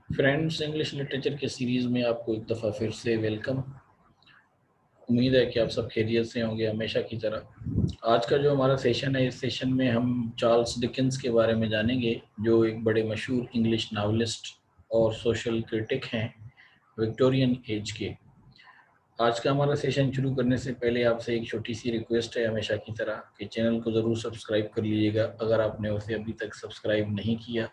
Friends English literature کے series میں آپ کو ایک دفعہ پھر سے ویلکم۔ امید ہے کہ آپ سب خیریت سے ہوں گے ہمیشہ کی طرح۔ آج کا جو ہمارا سیشن ہے، اس سیشن میں ہم چارلس ڈکنس کے بارے میں جانیں گے، جو ایک بڑے مشہور انگلش ناولسٹ اور سوشل کرٹک ہیں وکٹورین ایج کے۔ آج کا ہمارا سیشن شروع کرنے سے پہلے آپ سے ایک چھوٹی سی ریکویسٹ ہے ہمیشہ کی طرح کہ چینل کو ضرور سبسکرائب کر لیجیے گا اگر آپ نے اسے ابھی تک سبسکرائب نہیں کیا،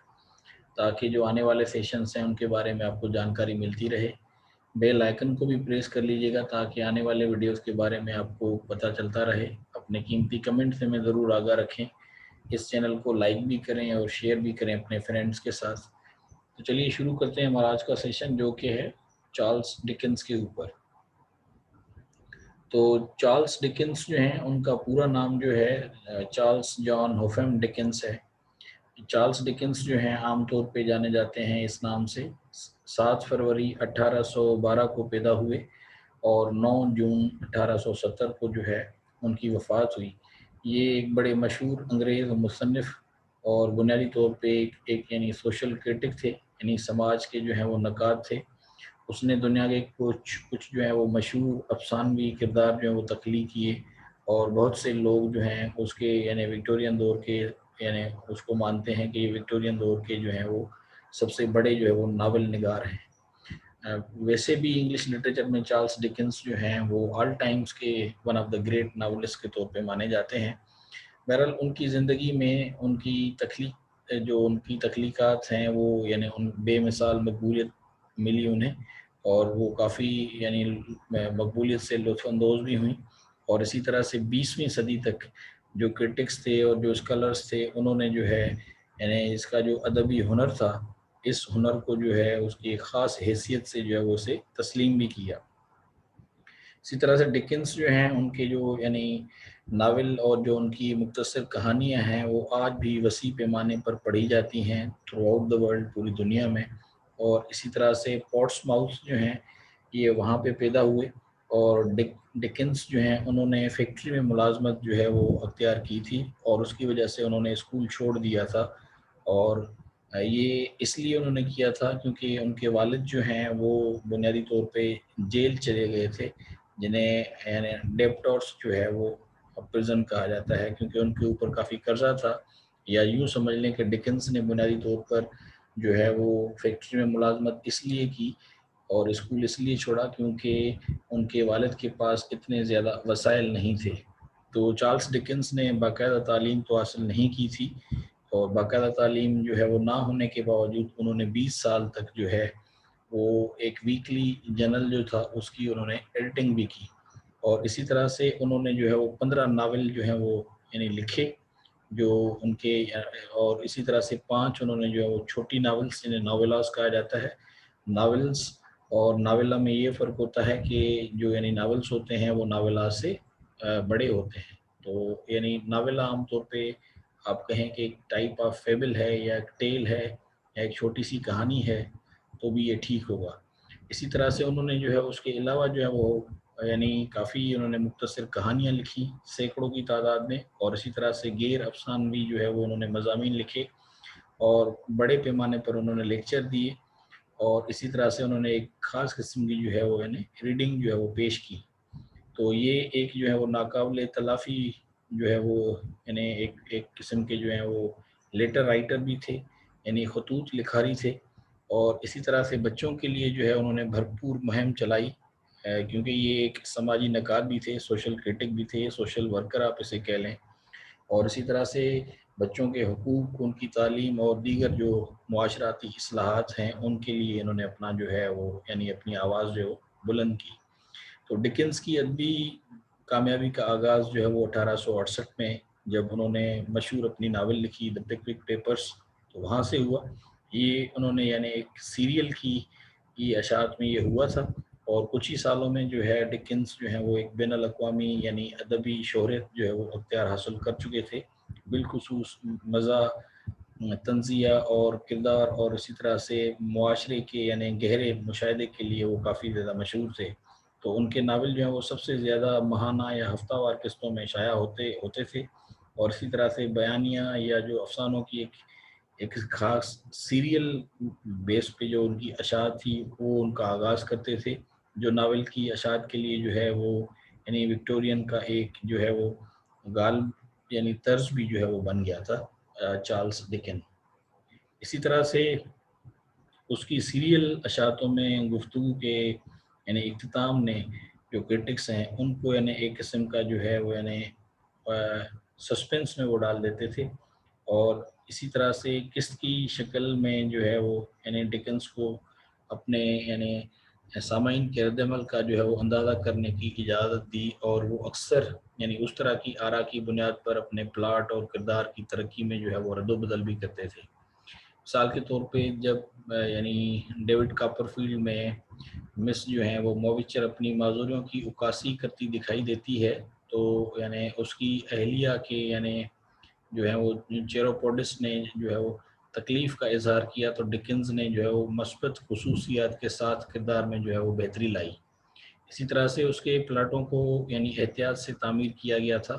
تاکہ جو آنے والے سیشنز ہیں ان کے بارے میں آپ کو جانکاری ملتی رہے۔ بیل آئیکن کو بھی پریس کر لیجیے گا تاکہ آنے والے ویڈیوز کے بارے میں آپ کو پتہ چلتا رہے۔ اپنے قیمتی کمنٹ سے ہمیں ضرور آگاہ رکھیں۔ اس چینل کو لائک بھی کریں اور شیئر بھی کریں اپنے فرینڈز کے ساتھ۔ تو چلیے شروع کرتے ہیں ہمارا آج کا سیشن، جو کہ ہے چارلس ڈکنس کے اوپر۔ تو چارلس ڈکنس جو ہیں، ان کا پورا نام جو ہے چارلس جان ہوفم ڈکنس ہے۔ چارلس ڈکنس جو ہیں عام طور پہ جانے جاتے ہیں اس نام سے۔ 7 فروری 1812 کو پیدا ہوئے اور 9 جون 1870 کو جو ہے ان کی وفات ہوئی۔ یہ ایک بڑے مشہور انگریز مصنف اور بنیادی طور پہ ایک یعنی سوشل کرٹک تھے، یعنی سماج کے جو ہیں وہ نقاد تھے۔ اس نے دنیا کے کچھ جو ہیں وہ مشہور افسانوی کردار جو ہیں وہ تخلیق کیے، اور بہت سے لوگ جو ہیں اس کے یعنی وکٹورین دور کے یعنی اس کو مانتے ہیں کہ یہ وکٹورین دور کے جو ہیں وہ سب سے بڑے جو ہے وہ ناول نگار ہیں۔ ویسے بھی انگلش لٹریچر میں چارلس ڈکنس جو ہیں وہ آل ٹائمز کے one of the great novelist کے طور پہ مانے جاتے ہیں۔ بہرحال ان کی زندگی میں ان کی تخلیقات ہیں وہ یعنی ان بے مثال مقبولیت ملی انہیں، اور وہ کافی یعنی مقبولیت سے لطف اندوز بھی ہوئیں۔ اور اسی طرح سے 20ویں صدی تک جو کرٹکس تھے اور جو اسکالرس تھے، انہوں نے جو ہے یعنی اس کا جو ادبی ہنر تھا، اس ہنر کو جو ہے اس کی ایک خاص حیثیت سے جو ہے وہ اسے تسلیم بھی کیا۔ اسی طرح سے ڈکنس جو ہیں ان کے جو یعنی ناول اور جو ان کی مختصر کہانیاں ہیں وہ آج بھی وسیع پیمانے پر پڑھی جاتی ہیں تھرو آؤٹ دا ورلڈ، پوری دنیا میں۔ اور اسی طرح سے پورٹس ماؤتھ جو ہیں یہ وہاں پہ پیدا ہوئے، اور ڈکنس جو ہیں انہوں نے فیکٹری میں ملازمت جو ہے وہ اختیار کی تھی، اور اس کی وجہ سے انہوں نے اسکول چھوڑ دیا تھا۔ اور یہ اس لیے انہوں نے کیا تھا کیونکہ ان کے والد جو ہیں وہ بنیادی طور پہ جیل چلے گئے تھے، جنہیں یعنی ڈیپٹورس جو ہے وہ پرزن کہا جاتا ہے، کیونکہ ان کے اوپر کافی قرضہ تھا۔ یا یوں سمجھ لیں کہ ڈکنس نے بنیادی طور پر جو ہے وہ فیکٹری میں ملازمت اس لیے کی اور اسکول اس لیے چھوڑا کیونکہ ان کے والد کے پاس اتنے زیادہ وسائل نہیں تھے۔ تو چارلس ڈکنس نے باقاعدہ تعلیم تو حاصل نہیں کی تھی، اور باقاعدہ تعلیم جو ہے وہ نہ ہونے کے باوجود انہوں نے 20 سال تک جو ہے وہ ایک ویکلی جرنل جو تھا اس کی انہوں نے ایڈیٹنگ بھی کی، اور اسی طرح سے انہوں نے جو ہے وہ 15 ناول جو ہیں وہ یعنی لکھے جو ان کے، اور اسی طرح سے 5 انہوں نے جو ہے وہ چھوٹی ناولس جنہیں ناولاز کہا جاتا ہے، ناولس اور ناولا میں یہ فرق ہوتا ہے کہ جو یعنی ناولس ہوتے ہیں وہ ناولاز سے بڑے ہوتے ہیں۔ تو یعنی ناولا عام طور پہ آپ کہیں کہ ایک ٹائپ آف فیبل ہے یا ایک ٹیل ہے یا ایک چھوٹی سی کہانی ہے تو بھی یہ ٹھیک ہوگا۔ اسی طرح سے انہوں نے جو ہے اس کے علاوہ جو ہے وہ یعنی کافی انہوں نے مختصر کہانیاں لکھی سینکڑوں کی تعداد میں، اور اسی طرح سے غیر افسانوی جو ہے وہ انہوں نے مضامین لکھے اور بڑے پیمانے پر انہوں نے لیکچر دیے، اور اسی طرح سے انہوں نے ایک خاص قسم کی جو ہے وہ یعنی ریڈنگ جو ہے وہ پیش کی۔ تو یہ ایک جو ہے وہ ناقابل تلافی جو ہے وہ یعنی ایک قسم کے جو ہیں وہ لیٹر رائٹر بھی تھے، یعنی خطوط لکھاری تھے، اور اسی طرح سے بچوں کے لیے جو ہے انہوں نے بھرپور مہم چلائی، کیونکہ یہ ایک سماجی نقاد بھی تھے، سوشل کرٹک بھی تھے، سوشل ورکر آپ اسے کہہ لیں۔ اور اسی طرح سے بچوں کے حقوق، ان کی تعلیم اور دیگر جو معاشرتی اصلاحات ہیں ان کے لیے انہوں نے اپنا جو ہے وہ یعنی اپنی آواز جو بلند کی۔ تو ڈکنس کی ادبی کامیابی کا آغاز جو ہے وہ 1868 میں جب انہوں نے مشہور اپنی ناول لکھی دی پکوک پیپرز، تو وہاں سے ہوا۔ یہ انہوں نے یعنی ایک سیریل کی یہ اشاعت میں یہ ہوا تھا، اور کچھ ہی سالوں میں جو ہے ڈکنس جو ہے وہ ایک بین الاقوامی یعنی ادبی شہرت جو ہے وہ اختیار حاصل کر چکے تھے، بالخصوص مزاح، طنزیہ اور کردار، اور اسی طرح سے معاشرے کے یعنی گہرے مشاہدے کے لیے وہ کافی زیادہ مشہور تھے۔ تو ان کے ناول جو ہیں وہ سب سے زیادہ ماہانہ یا ہفتہ وار قسطوں میں شائع ہوتے تھے، اور اسی طرح سے بیانیہ یا جو افسانوں کی ایک ایک خاص سیریل بیس پہ جو ان کی اشاعت تھی وہ ان کا آغاز کرتے تھے، جو ناول کی اشاعت کے لیے جو ہے وہ یعنی وکٹورین کا ایک جو ہے وہ غالب یعنی طرز بھی جو ہے وہ بن گیا تھا چارلس ڈکن۔ اسی طرح سے اس کی سیریل اشاعتوں میں گفتگو کے یعنی اختتام نے جو کرٹکس ہیں ان کو یعنی ایک قسم کا جو ہے وہ یعنی سسپنس میں وہ ڈال دیتے تھے، اور اسی طرح سے قسط کی شکل میں جو ہے وہ یعنی ڈکنس کو اپنے یعنی سامعین کے رد عمل کا جو ہے وہ اندازہ کرنے کی اجازت دی، اور وہ اکثر یعنی اس طرح کی آراء کی بنیاد پر اپنے پلاٹ اور کردار کی ترقی میں جو ہے وہ رد و بدل بھی کرتے تھے۔ مثال کے طور پہ جب یعنی ڈیوڈ کاپرفیلڈ میں مس جو ہیں وہ مویچر اپنی معذوریوں کی عکاسی کرتی دکھائی دیتی ہے، تو یعنی اس کی اہلیہ کے یعنی جو ہے وہ چیروپوڈس نے جو ہے وہ تکلیف کا اظہار کیا، تو ڈکنز نے جو ہے وہ مثبت خصوصیات کے ساتھ کردار میں جو ہے وہ بہتری لائی۔ اسی طرح سے اس کے پلاٹوں کو یعنی احتیاط سے تعمیر کیا گیا تھا،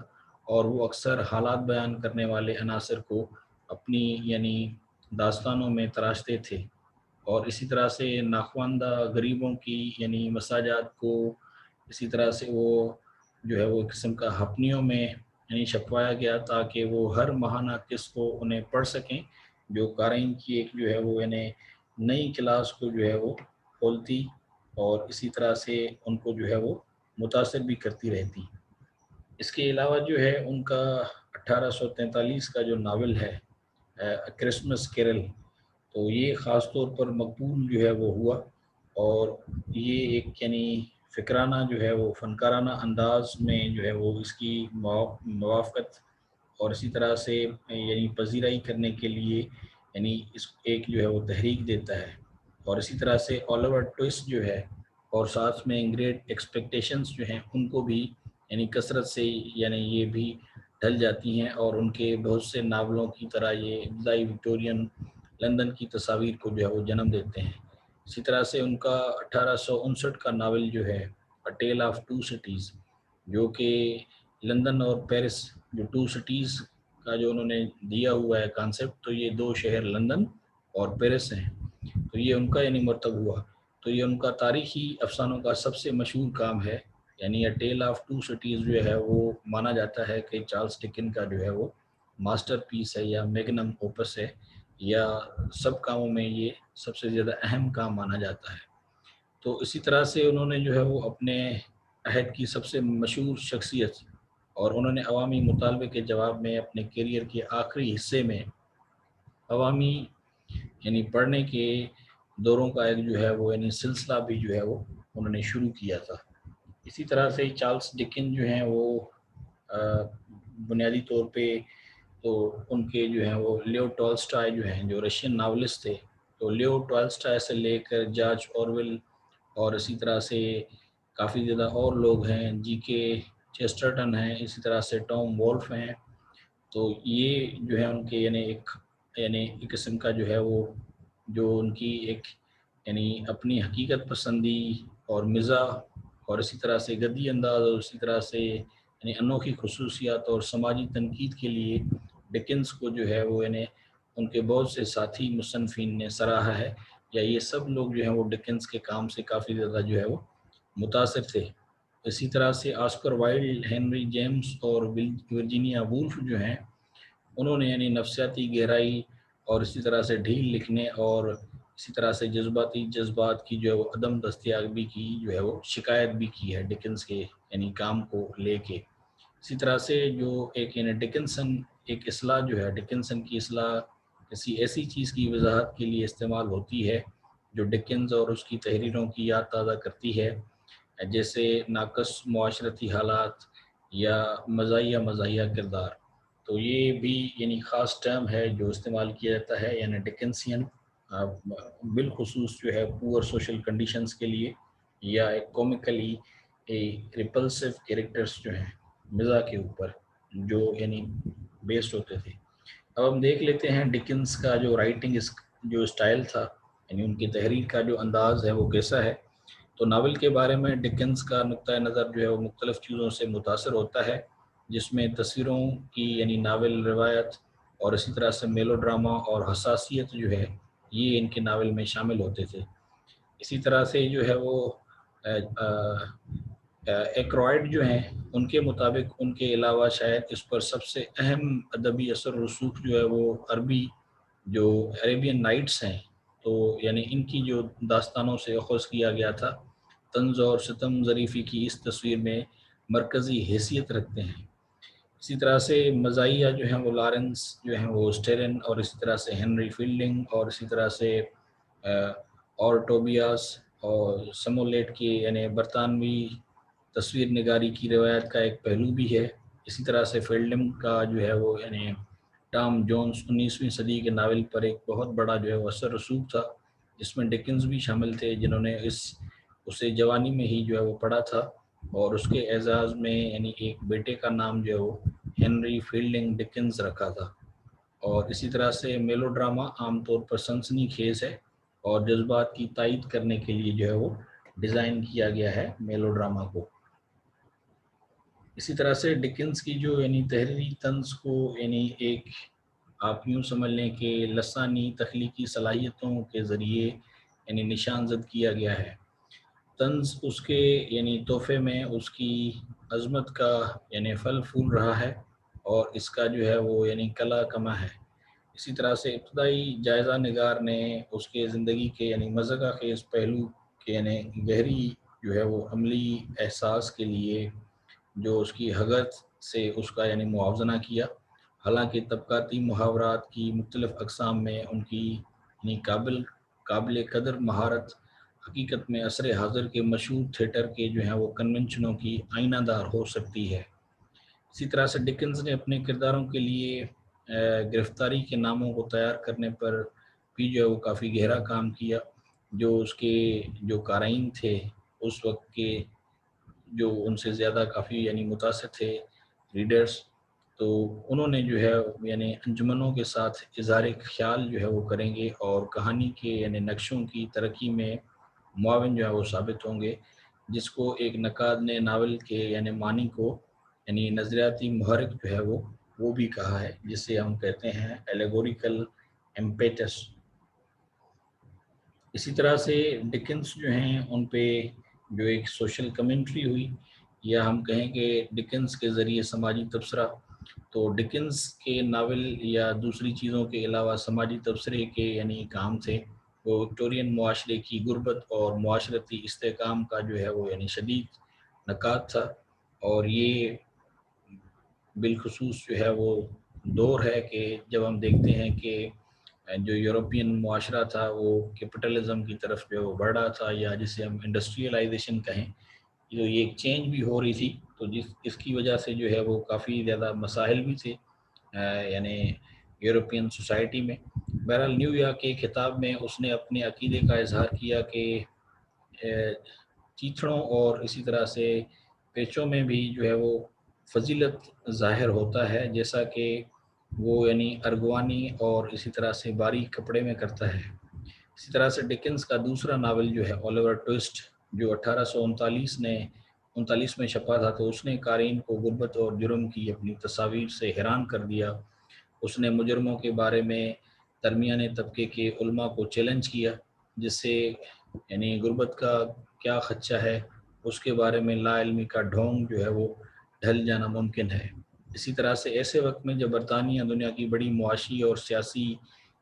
اور وہ اکثر حالات بیان کرنے والے عناصر کو اپنی یعنی داستانوں میں تراشتے تھے، اور اسی طرح سے ناخواندہ غریبوں کی یعنی مساجات کو اسی طرح سے وہ جو ہے وہ قسم کا ہپنیوں میں یعنی چھپوایا گیا، تاکہ وہ ہر ماہانہ قسط کو انہیں پڑھ سکیں، جو قارئین کی ایک جو ہے وہ یعنی نئی کلاس کو جو ہے وہ کھولتی، اور اسی طرح سے ان کو جو ہے وہ متاثر بھی کرتی رہتی۔ اس کے علاوہ جو ہے ان کا 1843 کا جو ناول ہے کرسمس کیرل، تو یہ خاص طور پر مقبول جو ہے وہ ہوا، اور یہ ایک یعنی فکرانہ جو ہے وہ فنکارانہ انداز میں جو ہے وہ اس کی موافقت اور اسی طرح سے یعنی پذیرائی کرنے کے لیے یعنی اس ایک جو ہے وہ تحریک دیتا ہے، اور اسی طرح سے الیور ٹوئسٹ جو ہے اور ساتھ میں گریٹ ایکسپیکٹیشنز جو ہیں ان کو بھی یعنی کثرت سے یعنی یہ بھی ڈھل جاتی ہیں، اور ان کے بہت سے ناولوں کی طرح یہ ابتدائی وکٹورین لندن کی تصاویر کو جو ہے وہ جنم دیتے ہیں۔ اسی طرح سے ان کا 1859 کا ناول جو ہے A Tale of Two Cities، جو کہ لندن اور پیرس جو ٹو سٹیز کا جو انہوں نے دیا ہوا ہے کانسیپٹ، تو یہ دو شہر لندن اور پیرس ہیں، تو یہ ان کا یعنی مرتب ہوا، تو یہ ان کا تاریخی افسانوں کا سب سے مشہور کام ہے، یعنی A Tale of Two Cities جو ہے وہ مانا جاتا ہے کہ چارلس ڈکن کا جو ہے وہ ماسٹر پیس ہے یا میگنم اوپس ہے، یا سب کاموں میں یہ سب سے زیادہ اہم کام مانا جاتا ہے۔ تو اسی طرح سے انہوں نے جو ہے وہ اپنے عہد کی سب سے مشہور شخصیت، اور انہوں نے عوامی مطالبے کے جواب میں اپنے کیریئر کے آخری حصے میں عوامی یعنی پڑھنے کے دوروں کا ایک جو ہے وہ یعنی سلسلہ بھی جو ہے وہ انہوں نے شروع کیا تھا۔ اسی طرح سے چارلس ڈکن جو ہیں وہ بنیادی طور پہ تو ان کے جو ہیں وہ لیو ٹولسٹائے جو ہیں جو رشین ناولسٹ تھے، تو لیو ٹولسٹائے سے لے کر جارج اورویل اور اسی طرح سے کافی زیادہ اور لوگ ہیں، جی کے چیسٹرٹن ہیں، اسی طرح سے ٹام وولف ہیں، تو یہ جو ہے ان کے یعنی ایک قسم کا جو ہے وہ جو ان کی ایک یعنی اپنی حقیقت پسندی اور مزاح اور اسی طرح سے گدی انداز اور اسی طرح سے یعنی انوکھی خصوصیات اور سماجی تنقید کے لیے ڈکنس کو جو ہے وہ یعنی ان کے بہت سے ساتھی مصنفین نے سراہا ہے، یا یہ سب لوگ جو ہیں وہ ڈکنس کے کام سے کافی زیادہ جو ہے وہ متاثر تھے۔ اسی طرح سے آسکر وائلڈ، ہنری جیمز اور ورجینیا وولف جو ہیں انہوں نے یعنی نفسیاتی گہرائی اور اسی طرح سے ڈھیل لکھنے اور اسی طرح سے جذباتی جذبات کی جو ہے وہ عدم دستیابی کی جو ہے وہ شکایت بھی کی ہے ڈکنس کے یعنی کام کو لے کے۔ اسی طرح سے جو ایک یعنی ڈکنسن ایک اصطلاح جو ہے ڈکنسن کی اصطلاح کسی ایسی چیز کی وضاحت کے لیے استعمال ہوتی ہے جو ڈکنز اور اس کی تحریروں کی یاد تازہ کرتی ہے، جیسے ناقص معاشرتی حالات یا مزاحیہ کردار، تو یہ بھی یعنی خاص ٹرم ہے جو استعمال کیا جاتا ہے یعنی ڈکنسین بالخصوص جو ہے پور سوشل کنڈیشنز کے لیے، یا ایک کومیکلی ریپلسو کیریکٹرز جو ہیں مزاح کے اوپر جو یعنی بیسڈ ہوتے تھے۔ اب ہم دیکھ لیتے ہیں ڈکنس کا جو رائٹنگ جو اسٹائل تھا یعنی ان کی تحریر کا جو انداز ہے وہ کیسا ہے۔ تو ناول کے بارے میں ڈکنس کا نقطۂ نظر جو ہے وہ مختلف چیزوں سے متاثر ہوتا ہے، جس میں تصویروں کی یعنی ناول روایت اور اسی طرح سے میلو ڈراما اور حساسیت جو ہے یہ ان کے ناول میں شامل ہوتے تھے۔ اسی طرح سے جو ہے وہ ایکرائڈ جو ہیں ان کے مطابق ان کے علاوہ شاید اس پر سب سے اہم ادبی اثر رسوخ جو ہے وہ عربی جو عربین نائٹس ہیں، تو یعنی ان کی جو داستانوں سے اخذ کیا گیا تھا، طنز اور ستم ظریفی کی اس تصویر میں مرکزی حیثیت رکھتے ہیں۔ اسی طرح سے مزاحیہ جو ہیں وہ لارنس جو ہیں وہ اسٹیرن، اور اسی طرح سے ہنری فیلڈنگ، اور اسی طرح سے اور ٹوبیاس اور سمولیٹ کی یعنی برطانوی تصویر نگاری کی روایت کا ایک پہلو بھی ہے۔ اسی طرح سے فیلڈنگ کا جو ہے وہ یعنی ٹام جونز 19ویں صدی کے ناول پر ایک بہت بڑا جو ہے وہ اثر رسوخ تھا، جس میں ڈکنز بھی شامل تھے، جنہوں نے اسے جوانی میں ہی جو ہے وہ پڑھا تھا، اور اس کے اعزاز میں یعنی ایک بیٹے کا نام جو ہے وہ ہنری فیلڈنگ ڈکنز رکھا تھا۔ اور اسی طرح سے میلو ڈراما عام طور پر سنسنی خیز ہے اور جذبات کی تائید کرنے کے لیے جو ہے وہ ڈیزائن کیا گیا ہے میلو ڈراما کو۔ اسی طرح سے ڈکنز کی جو یعنی تحریری طنز کو یعنی ایک آپ یوں سمجھ لیں کہ لسانی تخلیقی صلاحیتوں کے ذریعے یعنی نشان زد کیا گیا ہے۔ طنز اس کے یعنی تحفے میں اس کی عظمت کا یعنی پھل پھول رہا ہے، اور اس کا جو ہے وہ یعنی کلا کما ہے۔ اسی طرح سے ابتدائی جائزہ نگار نے اس کے زندگی کے یعنی مزاح خیز پہلو کے یعنی گہری جو ہے وہ عملی احساس کے لیے جو اس کی حگت سے اس کا یعنی موازنہ کیا، حالانکہ طبقاتی محاورات کی مختلف اقسام میں ان کی یعنی قابل قدر مہارت حقیقت میں عصر حاضر کے مشہور تھیٹر کے جو ہیں وہ کنونشنوں کی آئینہ دار ہو سکتی ہے۔ اسی طرح سے ڈکنز نے اپنے کرداروں کے لیے گرفتاری کے ناموں کو تیار کرنے پر بھی جو ہے وہ کافی گہرا کام کیا، جو اس کے جو قارئین تھے اس وقت کے جو ان سے زیادہ کافی یعنی متاثر تھے ریڈرز، تو انہوں نے جو ہے یعنی انجمنوں کے ساتھ اظہار خیال جو ہے وہ کریں گے، اور کہانی کے یعنی نقشوں کی ترقی میں معاون جو ہے وہ ثابت ہوں گے، جس کو ایک نقاد نے ناول کے یعنی معنی کو یعنی نظریاتی محرک جو ہے وہ بھی کہا ہے، جسے ہم کہتے ہیں ایلیگوریکل امپیٹس۔ اسی طرح سے ڈکنز جو ہیں ان پہ جو ایک سوشل کمنٹری ہوئی، یا ہم کہیں کہ ڈکنز کے ذریعے سماجی تبصرہ، تو ڈکنز کے ناول یا دوسری چیزوں کے علاوہ سماجی تبصرے کے یعنی کام تھے، وہ وکٹورین معاشرے کی غربت اور معاشرتی استحکام کا جو ہے وہ یعنی شدید نکات تھا، اور یہ بالخصوص جو ہے وہ دور ہے کہ جب ہم دیکھتے ہیں کہ جو یورپین معاشرہ تھا وہ کیپٹلزم کی طرف جو بڑھ رہا تھا، یا جسے ہم انڈسٹریلائزیشن کہیں، جو یہ ایک چینج بھی ہو رہی تھی، تو اس کی وجہ سے جو ہے وہ کافی زیادہ مسائل بھی تھے یعنی یورپین سوسائٹی میں۔ بہرحال نیو یارک کے خطاب میں اس نے اپنے عقیدے کا اظہار کیا کہ چیتڑوں اور اسی طرح سے پیچوں میں بھی جو ہے وہ فضیلت ظاہر ہوتا ہے، جیسا کہ وہ یعنی ارغوانی اور اسی طرح سے باریک کپڑے میں کرتا ہے۔ اسی طرح سے ڈکنز کا دوسرا ناول جو ہے اولیور ٹوسٹ، جو 1839 میں چھپا تھا، تو اس نے قارئین کو غربت اور جرم کی اپنی تصاویر سے حیران کر دیا۔ اس نے مجرموں کے بارے میں درمیانے طبقے کے علماء کو چیلنج کیا، جس سے یعنی غربت کا کیا خدشہ ہے اس کے بارے میں لا علمی کا ڈھونگ جو ہے وہ ڈھل جانا ممکن ہے۔ اسی طرح سے ایسے وقت میں جب برطانیہ دنیا کی بڑی معاشی اور سیاسی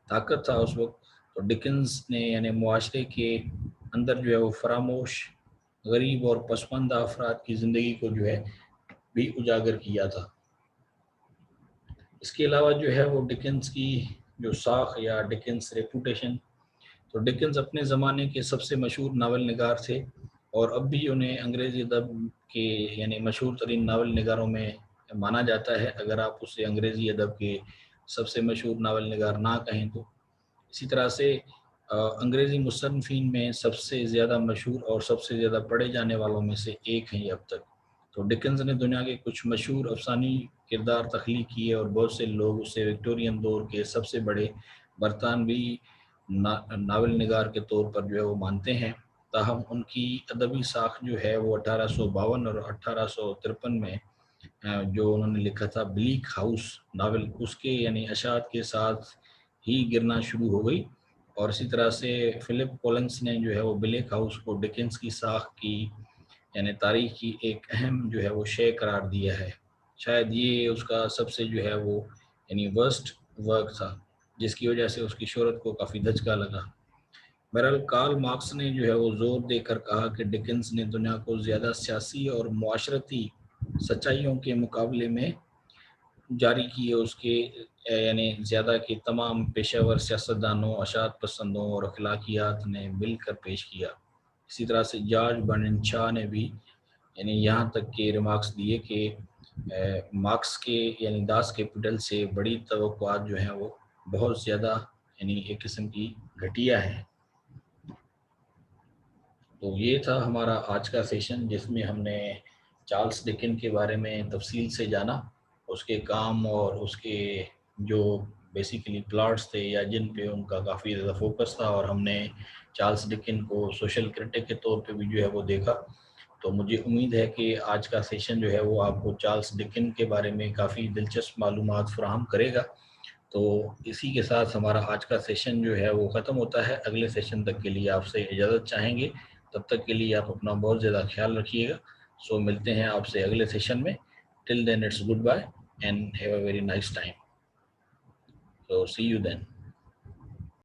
طاقت تھا اس وقت، تو ڈکنز نے یعنی معاشرے کے اندر جو ہے وہ فراموش، غریب اور پسماندہ افراد کی زندگی کو جو ہے بھی اجاگر کیا تھا۔ اس کے علاوہ جو ہے وہ ڈکنز کی جو ساکھ یا ڈکنز ریپوٹیشن، تو ڈکنز اپنے زمانے کے سب سے مشہور ناول نگار تھے، اور اب بھی انہیں انگریزی ادب کے یعنی مشہور ترین ناول نگاروں میں مانا جاتا ہے، اگر آپ اسے انگریزی ادب کے سب سے مشہور ناول نگار نہ کہیں تو۔ اسی طرح سے انگریزی مصنفین میں سب سے زیادہ مشہور اور سب سے زیادہ پڑھے جانے والوں میں سے ایک ہیں یہ اب تک۔ تو ڈکنز نے دنیا کے کچھ مشہور افسانوی کردار تخلیق کیے، اور بہت سے لوگ اسے وکٹورین دور کے سب سے بڑے برطانوی ناول نگار کے طور پر جو ہے وہ مانتے ہیں۔ تاہم ان کی ادبی ساکھ جو ہے وہ 1852 اور 1853 میں جو انہوں نے لکھا تھا بلیک ہاؤس ناول، اس کے یعنی اشاعت کے ساتھ ہی گرنا شروع ہو گئی. اور اسی طرح سے فلپ کولنس نے جو ہے وہ بلیک ہاؤس کو ڈکنس کی ساخت کی یعنی تاریخ کی ایک اہم جو ہے وہ شے قرار دیا ہے. شاید یہ اس کا سب سے جو ہے وہ یعنی ورسٹ ورک تھا، جس کی وجہ سے اس کی شہرت کو کافی دھچکا لگا. بہرحال کارل مارکس نے جو ہے وہ زور دے کر کہا کہ ڈکنس نے دنیا کو زیادہ سیاسی اور معاشرتی سچائیوں کے مقابلے میں جاری کیے اس کے یعنی زیادہ کہ تمام پیشہ ور سیاستدانوں، اشاعت پسندوں اور اخلاقیات نے مل کر پیش کیا. اسی طرح سے جارج برنن شاہ نے بھی یعنی یہاں تک کہ ریمارکس دیے کہ مارکس کے یعنی داس کیپٹل سے بڑی توقعات جو ہیں وہ بہت زیادہ یعنی ایک قسم کی گھٹیا ہے. تو یہ تھا ہمارا آج کا سیشن، جس میں ہم نے چارلس ڈکن کے بارے میں تفصیل سے جانا، اس کے کام اور اس کے جو بیسیکلی پلاٹس تھے یا جن پہ ان کا کافی زیادہ فوکس تھا، اور ہم نے چارلس ڈکن کو سوشل کرٹک کے طور پہ بھی جو ہے وہ دیکھا. تو مجھے امید ہے کہ آج کا سیشن جو ہے وہ آپ کو چارلس ڈکن کے بارے میں کافی دلچسپ معلومات فراہم کرے گا. تو اسی کے ساتھ ہمارا آج کا سیشن جو ہے وہ ختم ہوتا ہے. اگلے سیشن تک کے لیے آپ سے اجازت چاہیں گے. تب تک کے لیے آپ اپنا بہت زیادہ خیال رکھیے گا. سو ملتے ہیں آپ سے اگلے سیشن میں. Till then it's goodbye and have a very nice time. So see you then.